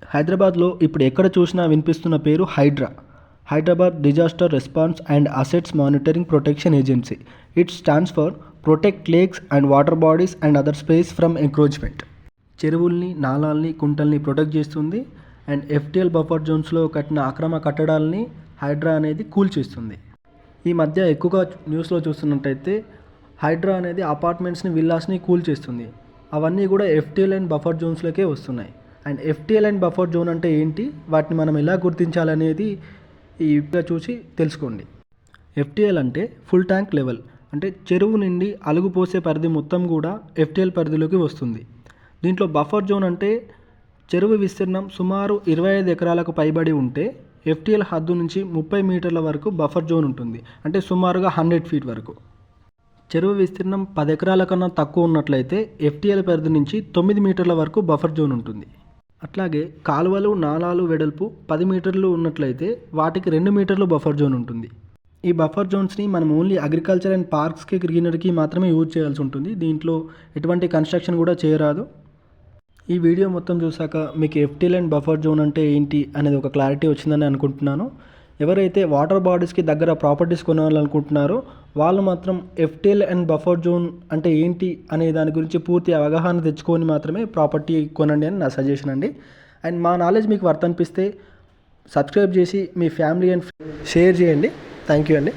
హైదరాబాద్లో ఇప్పుడు ఎక్కడ చూసినా వినిపిస్తున్న పేరు HYDRAA. Hyderabad disaster response and assets monitoring protection agency. It stands for protect lakes and water bodies and other space from encroachment. చెరువుల్ని, నాలాల్ని, కుంటల్ని ప్రొటెక్ట్ చేస్తుంది. అండ్ ఎఫ్టీఎల్ బఫర్ జోన్స్లో కట్టిన అక్రమ కట్టడాలని హైడ్రా అనేది కూల్చేస్తుంది. ఈ మధ్య ఎక్కువగా న్యూస్లో చూస్తున్నట్టయితే హైడ్రా అనేది అపార్ట్మెంట్స్ని, విల్లాస్ని కూల్చేస్తుంది. అవన్నీ కూడా ఎఫ్టీఎల్ అండ్ బఫర్ జోన్స్లోకే వస్తున్నాయి. And FTL and buffer zone అంటే ఏంటి, వాటిని మనం ఎలా గుర్తించాలనేది ఈ చూసి తెలుసుకోండి. ఎఫ్టీఎల్ అంటే ఫుల్ ట్యాంక్ లెవెల్, అంటే చెరువు నుండి అలుగు పోసే పరిధి మొత్తం కూడా ఎఫ్టీఎల్ పరిధిలోకి వస్తుంది. దీంట్లో బఫర్ జోన్ అంటే చెరువు విస్తీర్ణం సుమారు 25 ఎకరాలకు పైబడి ఉంటే ఎఫ్టీఎల్ హద్దు నుంచి 30 మీటర్ల వరకు బఫర్ జోన్ ఉంటుంది, అంటే సుమారుగా 100 ఫీట్ వరకు. చెరువు విస్తీర్ణం 10 ఎకరాల కన్నా తక్కువ ఉన్నట్లయితే ఎఫ్టీఎల్ పరిధి నుంచి 9 మీటర్ల వరకు బఫర్ జోన్ ఉంటుంది. అట్లాగే కాలువలు, నాలాలు వెడల్పు 10 మీటర్లు ఉన్నట్లయితే వాటికి 2 మీటర్లు బఫర్ జోన్ ఉంటుంది. ఈ బఫర్ జోన్స్ని మనం ఓన్లీ అగ్రికల్చర్ అండ్ పార్క్స్కి, గ్రీనరీకి మాత్రమే యూజ్ చేయాల్సి ఉంటుంది. దీంట్లో ఎటువంటి కన్స్ట్రక్షన్ కూడా చేయరాదు. ఈ వీడియో మొత్తం చూసాక మీకు ఎఫ్టీఎల్ అండ్ బఫర్ జోన్ అంటే ఏంటి అనేది ఒక క్లారిటీ వచ్చిందని అనుకుంటున్నాను. ఎవరైతే వాటర్ బాడీస్కి దగ్గర ప్రాపర్టీస్ కొనాలనుకుంటున్నారో వాళ్ళు మాత్రం ఎఫ్టీఎల్ అండ్ బఫర్ జోన్ అంటే ఏంటి అనే దాని గురించి పూర్తి అవగాహన తెచ్చుకొని మాత్రమే ప్రాపర్టీ కొనండి అని నా సజెషన్ అండి. అండ్ మా నాలెడ్జ్ మీకు వర్త్ అనిపిస్తే సబ్స్క్రైబ్ చేసి మీ ఫ్యామిలీ అండ్ షేర్ చేయండి. థ్యాంక్ యూ అండి.